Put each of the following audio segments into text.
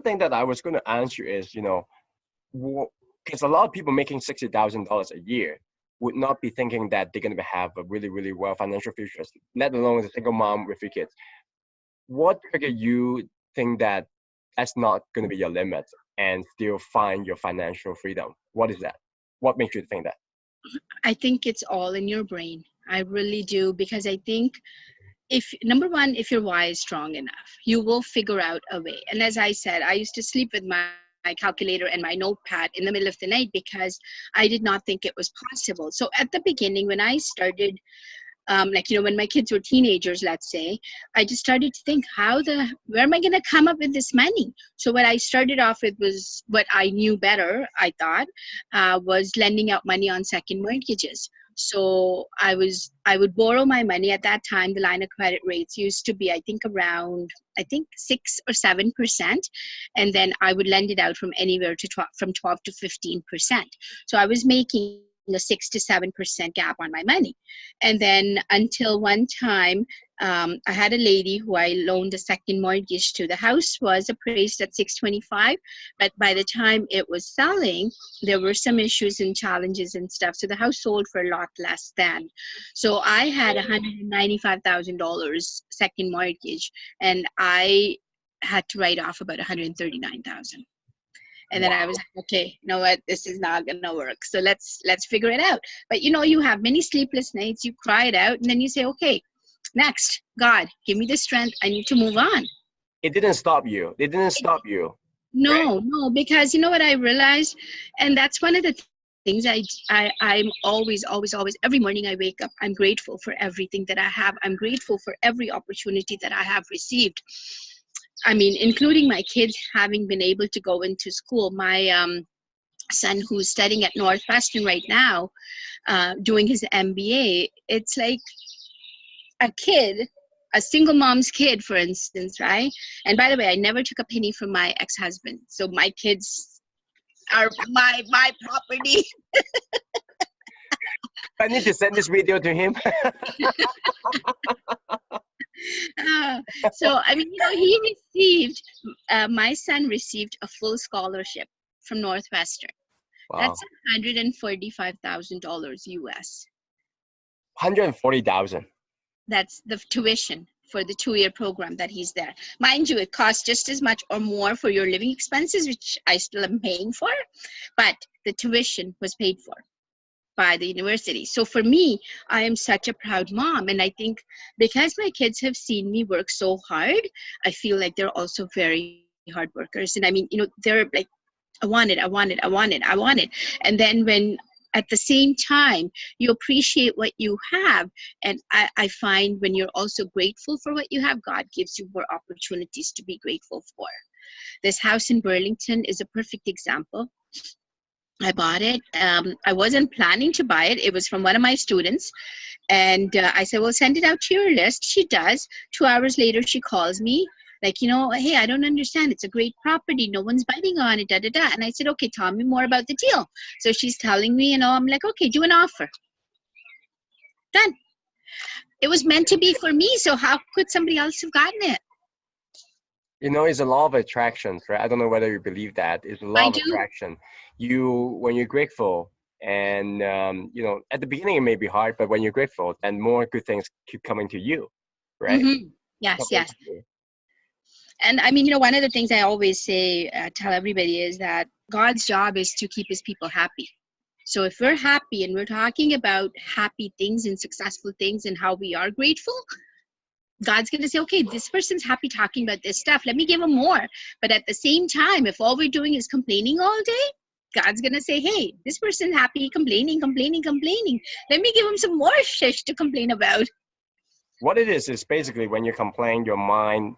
thing that I was going to answer is, because a lot of people making $60,000 a year would not be thinking that they're going to have a really, really well financial future, let alone a single mom with 3 kids. What triggered you think that that's not going to be your limit and still find your financial freedom? What is that? What makes you think that? I think it's all in your brain. I really do, because I think if number one, if your why is strong enough, you will figure out a way. And as I said, I used to sleep with my calculator and my notepad in the middle of the night because I did not think it was possible. So at the beginning, when I started, when my kids were teenagers, let's say, I just started to think, where am I going to come up with this money? So what I started off with was what I knew better, I thought, was lending out money on second mortgages. So I would borrow my money. At that time, the line of credit rates used to be, around 6 or 7%. And then I would lend it out from anywhere to from 12 to 15%. So I was making a 6 to 7% gap on my money. And then until one time, I had a lady who I loaned a second mortgage to. The house was appraised at 625, but by the time it was selling, there were some issues and challenges and stuff. So the house sold for a lot less than. So I had $195,000 second mortgage, and I had to write off about $139,000. And then I was like, okay, you know what? This is not going to work. So let's figure it out. But, you have many sleepless nights. You cry it out. And then you say, okay, next, God, give me the strength. I need to move on. It didn't stop you. It didn't stop you. No, because you know what I realized? And that's one of the things I'm always, every morning I wake up, I'm grateful for everything that I have. I'm grateful for every opportunity that I have received. Including my kids having been able to go into school. My son, who's studying at Northwestern right now, doing his MBA, it's like a single mom's kid, for instance, right? And by the way, I never took a penny from my ex-husband. So my kids are my property. I need to send this video to him. He received, my son received a full scholarship from Northwestern. Wow. That's $145,000 US. 140,000. That's the tuition for the 2-year program that he's there. Mind you, it costs just as much or more for your living expenses, which I still am paying for, but the tuition was paid for by the university. So for me, I am such a proud mom. And I think because my kids have seen me work so hard, I feel like they're also very hard workers. And they're like, I want it. And then when at the same time, you appreciate what you have. And I find when you're also grateful for what you have, God gives you more opportunities to be grateful for. This house in Burlington is a perfect example. I bought it. I wasn't planning to buy it. It was from one of my students. And I said, well, send it out to your list. She does. 2 hours later, she calls me like, hey, I don't understand. It's a great property. No one's biting on it, And I said, okay, tell me more about the deal. So she's telling me, I'm like, okay, do an offer. Done. It was meant to be for me. So how could somebody else have gotten it? It's a law of attraction, right? I don't know whether you believe that. It's a law of attraction. When you're grateful, and at the beginning it may be hard, but when you're grateful, then more good things keep coming to you, right? Mm-hmm. Yes. And one of the things I always say, tell everybody, is that God's job is to keep his people happy. So if we're happy and we're talking about happy things and successful things and how we are grateful, God's going to say, okay, this person's happy talking about this stuff. Let me give them more. But at the same time, if all we're doing is complaining all day, God's going to say, hey, this person's happy complaining. Let me give them some more shish to complain about. What it is basically when you complain, your mind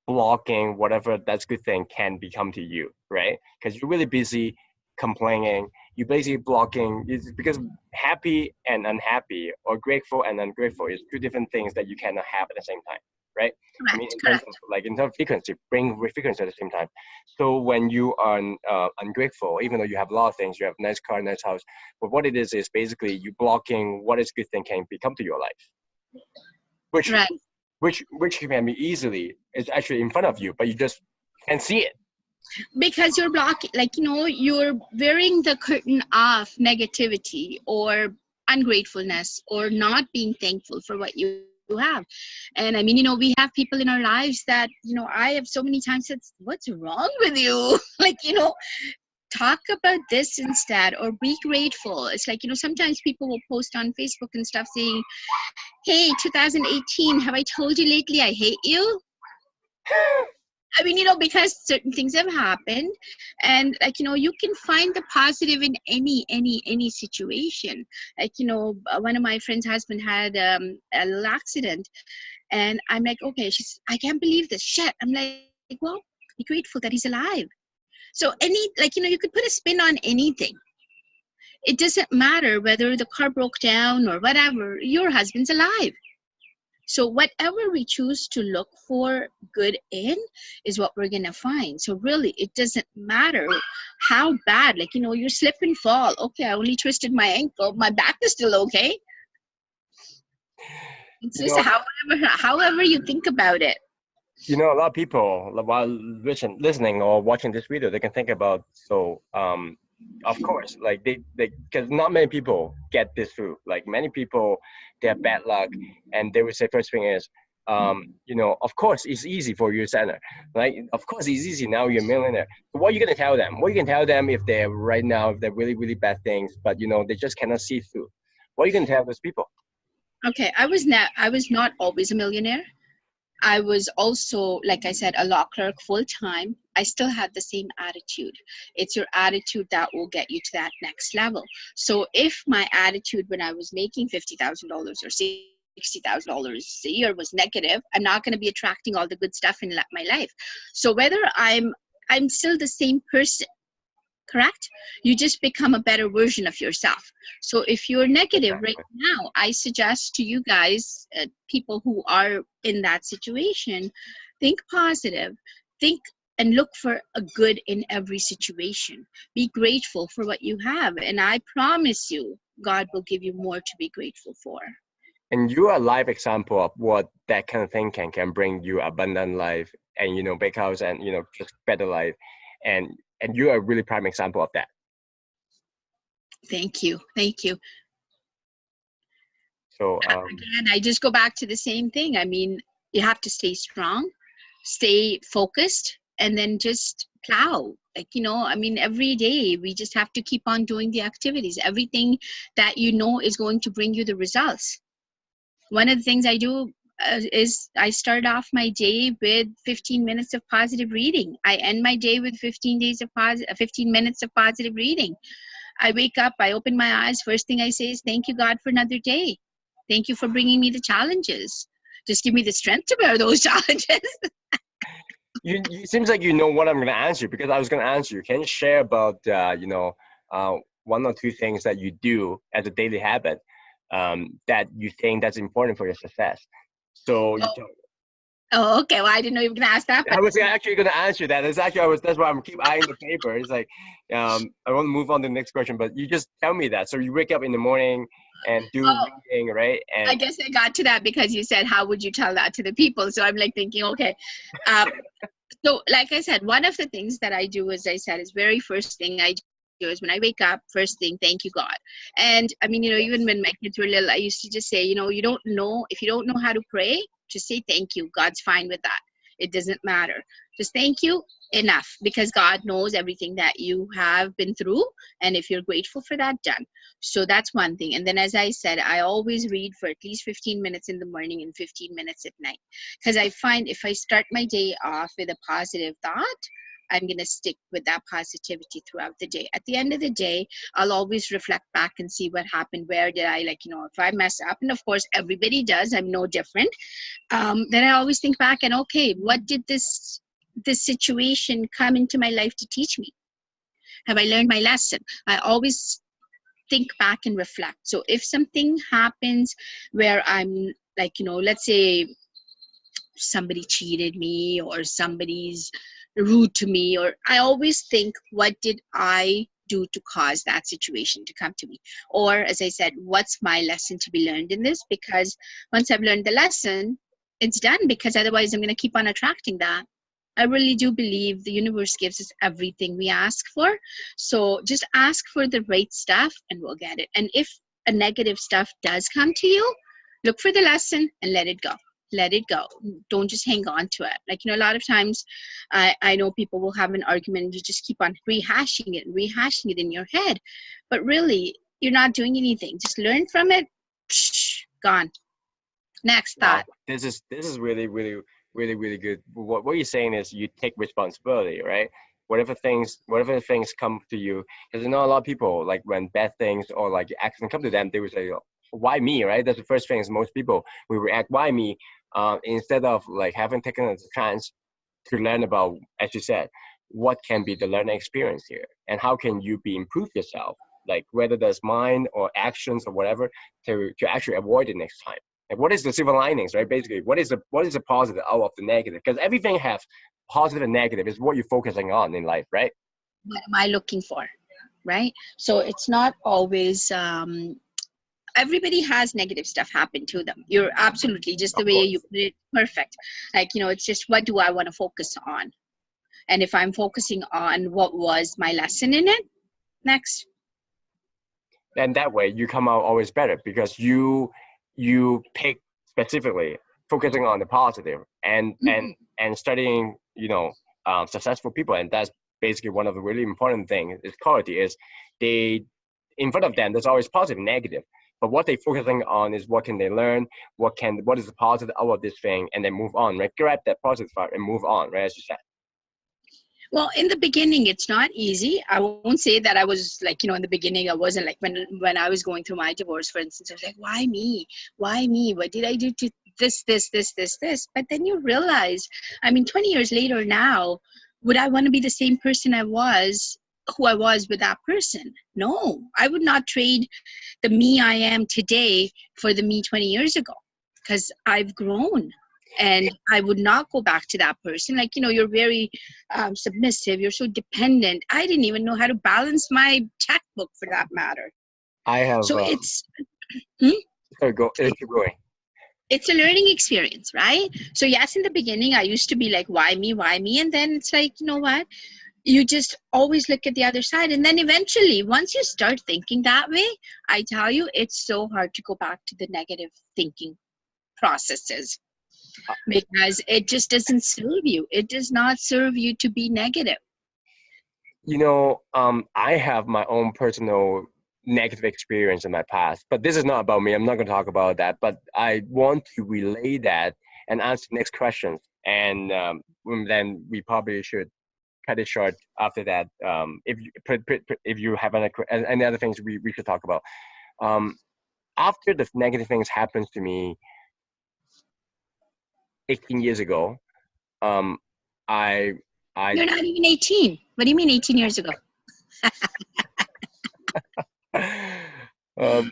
blocking whatever that's good thing can become to you, right? Because you're really busy complaining. You're basically blocking, because happy and unhappy, or grateful and ungrateful, is 2 different things that you cannot have at the same time, right? Correct. In terms of frequency, bring frequency at the same time. So when you are ungrateful, even though you have a lot of things, you have nice car, nice house, but what it is basically you blocking what is good thing can become to your life, which can be easily, it's actually in front of you, but you just can't see it. Because you're blocking, like, you're wearing the curtain of negativity or ungratefulness or not being thankful for what you have. And I mean, we have people in our lives that, I have so many times said, what's wrong with you? Like, talk about this instead, or be grateful. It's like, sometimes people will post on Facebook and stuff saying, hey, 2018, have I told you lately I hate you? I mean, because certain things have happened, and like, you can find the positive in any situation. Like, one of my friend's husband had a little accident, and I'm like, okay, I can't believe this shit. I'm like, well, be grateful that he's alive. So you could put a spin on anything. It doesn't matter whether the car broke down or whatever, your husband's alive. So whatever we choose to look for good in is what we're going to find. So really, it doesn't matter how bad, like, you slip and fall. Okay, I only twisted my ankle. My back is still okay. It's just however you think about it. A lot of people, while listening or watching this video, they can think about, of course, like they because not many people get this through. Like many people, they have bad luck, and they would say first thing is, of course it's easy for you, Sadhana, right? Of course it's easy now, you're a millionaire. So what are you gonna tell them? What are you gonna tell them if they're right now, if they're really really bad things, but they just cannot see through? What are you gonna tell those people? Okay, I was not always a millionaire. I was also, like I said, a law clerk full time. I still had the same attitude. It's your attitude that will get you to that next level. So if my attitude when I was making $50,000 or $60,000 a year was negative, I'm not going to be attracting all the good stuff in my life. So whether I'm still the same person, correct? You just become a better version of yourself. So if you're negative right now, I suggest to you guys, people who are in that situation, think positive, think and look for a good in every situation. Be grateful for what you have, and I promise you, God will give you more to be grateful for. And you are a live example of what that kind of thing can bring you abundant life and big house and just better life, and you are a really prime example of that. Thank you. So again, I just go back to the same thing. I mean, you have to stay strong, stay focused, and then just plow. Like, I mean, every day we just have to keep on doing the activities. Everything that is going to bring you the results. One of the things I do is I start off my day with 15 minutes of positive reading. I end my day with 15 minutes of positive reading. I wake up, I open my eyes. First thing I say is, thank you, God, for another day. Thank you for bringing me the challenges. Just give me the strength to bear those challenges. It seems like you know what I'm going to answer, because I was going to answer you. Can you share about, one or two things that you do as a daily habit that you think that's important for your success? So Oh, okay. Well, I didn't know you were going to ask that. I was actually going to answer that. That's why I'm keep eyeing the paper. It's like, I want to move on to the next question, but you just tell me that. So you wake up in the morning and do reading, right? And I guess I got to that because you said, how would you tell that to the people? So I'm like thinking, okay. So like I said, one of the things that I do, as I said, is very first thing I do is when I wake up, first thing, thank you, God. And I mean, even when my kids were little, I used to just say, if you don't know how to pray, just say thank you. God's fine with that. It doesn't matter. Just thank you, enough, because God knows everything that you have been through. And if you're grateful for that, done. So that's one thing. And then, as I said, I always read for at least 15 minutes in the morning and 15 minutes at night. Because I find if I start my day off with a positive thought, I'm going to stick with that positivity throughout the day. At the end of the day, I'll always reflect back and see what happened. Where did I, if I mess up, and of course, everybody does, I'm no different. Then I always think back and, okay, what did this situation come into my life to teach me? Have I learned my lesson? I always think back and reflect. So if something happens where I'm let's say somebody cheated me or somebody's rude to me, or I always think, what did I do to cause that situation to come to me? Or as I said, what's my lesson to be learned in this? Because once I've learned the lesson, it's done, because otherwise I'm going to keep on attracting that. I really do believe the universe gives us everything we ask for. So just ask for the right stuff and we'll get it. And if a negative stuff does come to you, look for the lesson and let it go. Let it go. Don't just hang on to it. Like, a lot of times I know people will have an argument and you just keep on rehashing it and rehashing it in your head. But really, you're not doing anything. Just learn from it. Gone. Next Wow, thought. this is really really good. What you're saying is you take responsibility, right? Whatever things come to you, because a lot of people, like when bad things or like accidents come to them, they would say, why me, right? That's the first thing is most people will react, why me, instead of like having taken a chance to learn about, as you said, what can be the learning experience here and how can you be improve yourself, like whether there's mind or actions or whatever, to actually avoid it next time. Like what is the silver linings, right? Basically, what is the positive out of the negative? Because everything has positive and negative. Is what you're focusing on in life, right? What am I looking for? Right? So it's not always everybody has negative stuff happen to them. You're absolutely just the Of way you course. put it, perfect. Like, it's just what do I want to focus on? And if I'm focusing on what was my lesson in it, next. And that way you come out always better because you pick specifically focusing on the positive and and Mhm. and studying successful people, and that's basically one of the really important things is quality is they in front of them there's always positive and negative, but what they're focusing on is what can they learn, what is the positive out of this thing, and then move on, right? Grab that positive part and move on, right? As you said. Well, in the beginning, it's not easy. I won't say that I was like, in the beginning, I wasn't like when I was going through my divorce, for instance, I was like, why me? Why me? What did I do to this? But then you realize, I mean, 20 years later now, would I want to be the same person who I was with that person? No, I would not trade the me I am today for the me 20 years ago because I've grown and I would not go back to that person. Like, you're very submissive, you're so dependent. I didn't even know how to balance my checkbook for that matter. I have So hmm? sorry, go keep going. It's a learning experience, right? So yes, in the beginning, I used to be like, why me? Why me? And then it's like, you know what? You just always look at the other side. And then eventually, once you start thinking that way, I tell you, it's so hard to go back to the negative thinking processes because it just doesn't serve you. It does not serve you to be negative. I have my own personal negative experience in my past, but this is not about me. I'm not going to talk about that, but I want to relay that and answer the next questions. And then we probably should cut it short after that. If you have any other things we should talk about. Um, After the negative things happens to me 18 years ago, um, I, I, You're not even 18. What do you mean 18 years ago? um,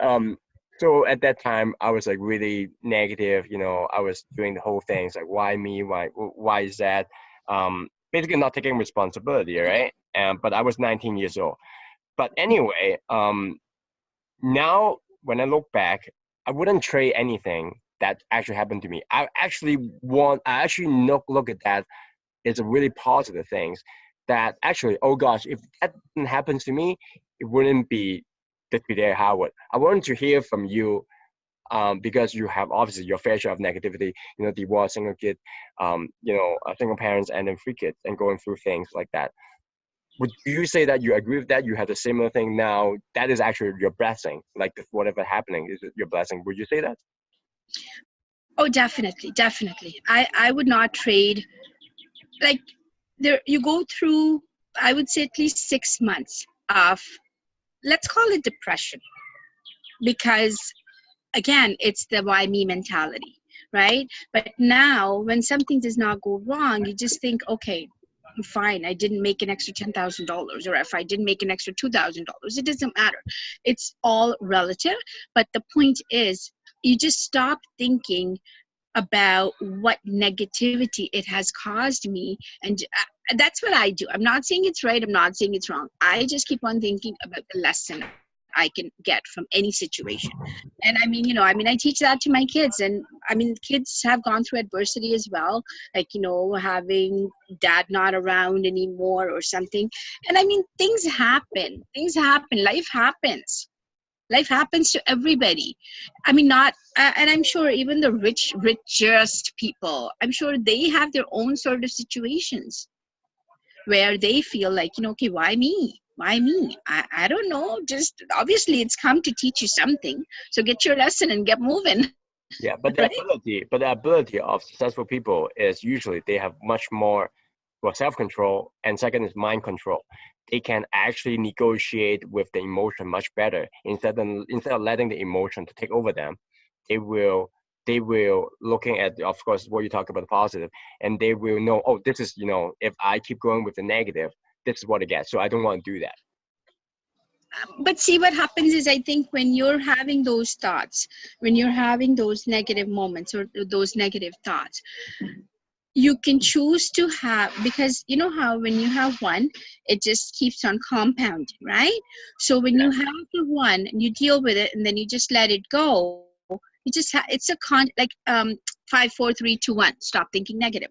um so at that time I was like really negative, I was doing the whole thing. It's like, why me, why is that, basically not taking responsibility, right? But I was 19 years old. But anyway, now when I look back, I wouldn't trade anything that actually happened to me. I actually look at that as a really positive things, that actually, oh gosh, if that didn't happen to me, it wouldn't be the today Howard. I wanted to hear from you, because you have obviously your fair share of negativity, divorce, single kid, single parents, and then three kids, and going through things like that. Would you say that you agree with that? You have a similar thing now. That is actually your blessing. Like whatever happening is your blessing. Would you say that? Oh, definitely, definitely. I would not trade. Like, there you go through, I would say, at least 6 months of, let's call it, depression, because again, it's the why me mentality, right? But now when something does not go wrong, you just think, okay, fine, I didn't make an extra $10,000, or if I didn't make an extra $2,000, it doesn't matter. It's all relative. But the point is, you just stop thinking about what negativity it has caused me. And that's what I do. I'm not saying it's right, I'm not saying it's wrong. I just keep on thinking about the lesson I can get from any situation. And I mean, I teach that to my kids. And I mean, kids have gone through adversity as well, like, having dad not around anymore or something. And I mean, things happen, life happens to everybody. I mean, not and I'm sure even the richest people, I'm sure they have their own sort of situations where they feel like, okay, why me? I don't know, just obviously it's come to teach you something, so get your lesson and get moving. Yeah, but Right. the ability of successful people is usually they have much more, well, self-control, and second is mind control. They can actually negotiate with the emotion much better instead of letting the emotion to take over them. They will looking at, of course, what you talk about the positive, and they will know, oh, this is, if I keep going with the negative, this is what I get. So I don't want to do that. But see, what happens is, I think when you're having those thoughts, when you're having those negative moments or those negative thoughts, you can choose to have, because you know how when you have one, it just keeps on compounding, right? So when you have the one and you deal with it and then you just let it go, you just it's a like 5 4 3 2 1, stop thinking negative.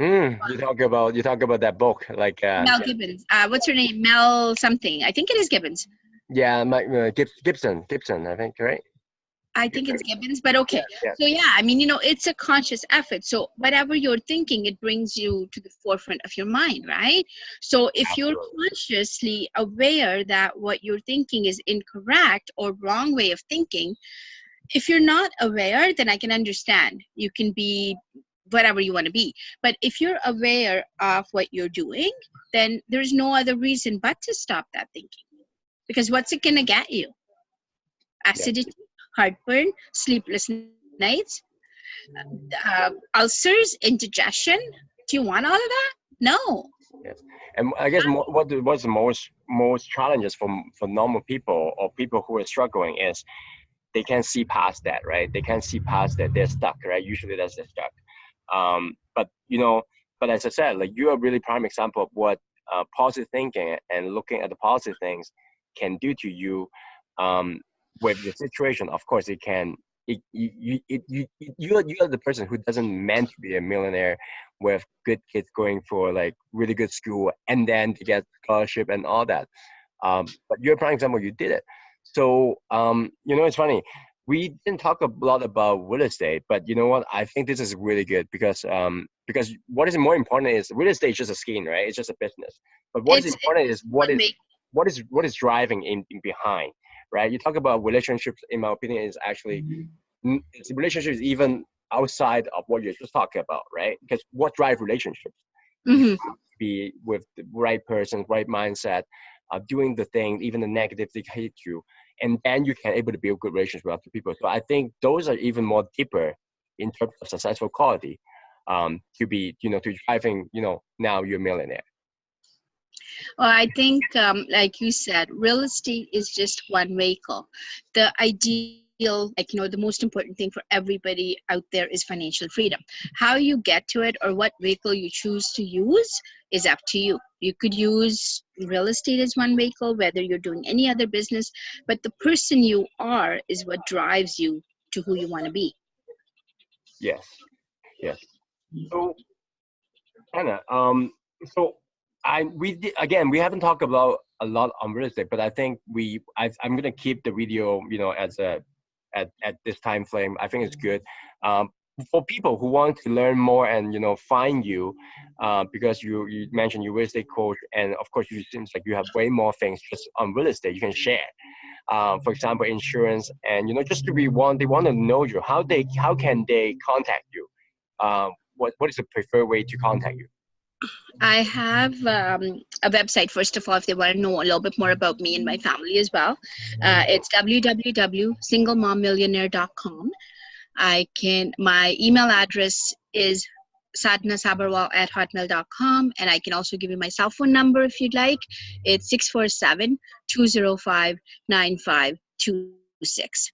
You talk about that book, like Mel Gibbons, what's her name, Mel something, I think it is Gibbons. yeah, Gibson, I think, right? I think it's Gibbons, but okay. Yeah. So yeah, I mean, it's a conscious effort. So whatever you're thinking, it brings you to the forefront of your mind, right? So if you're consciously aware that what you're thinking is incorrect or wrong way of thinking, if you're not aware, then I can understand. You can be whatever you want to be. But if you're aware of what you're doing, then there's no other reason but to stop that thinking. Because what's it going to get you? Acidity, heartburn, sleepless nights, ulcers, indigestion. Do you want all of that? No. Yes, and I guess what's the most challenges for normal people or people who are struggling is they can't see past that, right? They can't see past that. They're stuck, right? Usually that's they're stuck. But but as I said, like, you're a really prime example of what positive thinking and looking at the positive things can do to you. With the situation, of course, it can. You're the person who doesn't meant to be a millionaire with good kids going for like really good school and then to get scholarship and all that. But you're a prime example. You did it. So it's funny. We didn't talk a lot about real estate, but you know what? I think this is really good because what is more important is real estate is just a scheme, right? It's just a business. But what is important is what is driving in behind, right? You talk about relationships. In my opinion, is actually it's relationships even outside of what you're just talking about, right? Because what drives relationships? Mm-hmm. Be with the right person, right mindset, doing the thing, even the negative they hate you, and then you can able to build good relations with other people. So I think those are even more deeper in terms of successful quality, to be to driving now you're a millionaire. Well, I think, like you said, real estate is just one vehicle. The ideal, like, the most important thing for everybody out there is financial freedom. How you get to it or what vehicle you choose to use is up to you. You could use real estate as one vehicle, whether you're doing any other business, but the person you are is what drives you to who you want to be. Yes, yes. So Anna, so we haven't talked about a lot on real estate, but I think I'm gonna keep the video, as at this time frame. I think it's good. For people who want to learn more and find you, because you mentioned you're a real estate coach, and of course you seems like you have way more things just on real estate you can share. For example, insurance, and just to be they want to know you. How can they contact you? What is the preferred way to contact you? I have a website, first of all, if they want to know a little bit more about me and my family as well. It's www.singlemommillionaire.com. My email address is sadhanasabharwal@hotmail.com, and I can also give you my cell phone number if you'd like. It's 647-205-9526.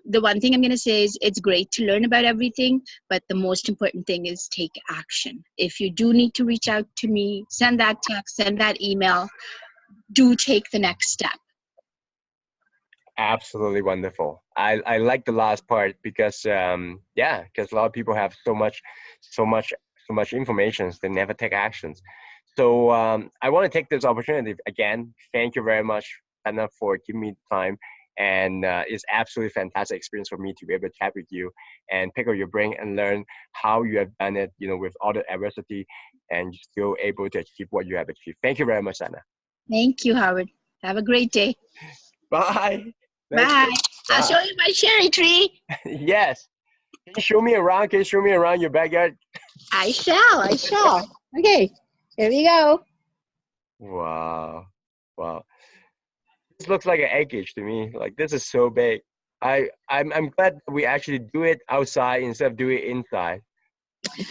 The one thing I'm going to say is it's great to learn about everything, but the most important thing is take action. If you do need to reach out to me, send that text, send that email, do take the next step. Absolutely wonderful. I like the last part because yeah, because a lot of people have so much so much information, they never take actions. So I want to take this opportunity again. Thank you very much, Anna, for giving me the time. And it's absolutely fantastic experience for me to be able to chat with you and pick up your brain and learn how you have done it, you know, with all the adversity and you're still able to achieve what you have achieved. Thank you very much, Anna. Thank you, Howard. Have a great day. Bye. Thank Bye. you. I'll show Bye. you my cherry tree. Yes. Can you show me around? Can you show me around your backyard? I shall. I shall. Okay. Here we go. Wow. Wow. This looks like an egg cage to me. Like this is so big. I'm glad that we actually do it outside instead of doing it inside.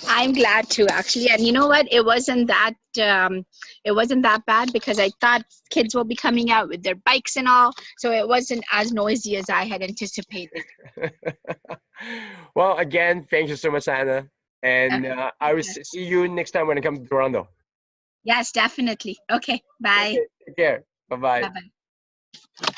I'm glad too, actually. And you know what? It wasn't that bad because I thought kids will be coming out with their bikes and all, so it wasn't as noisy as I had anticipated. Well, again, thank you so much, Anna. And Okay. I will see you next time when I come to Toronto. Yes, definitely. Okay. Bye. Okay, take care. Bye bye. Bye. Bye.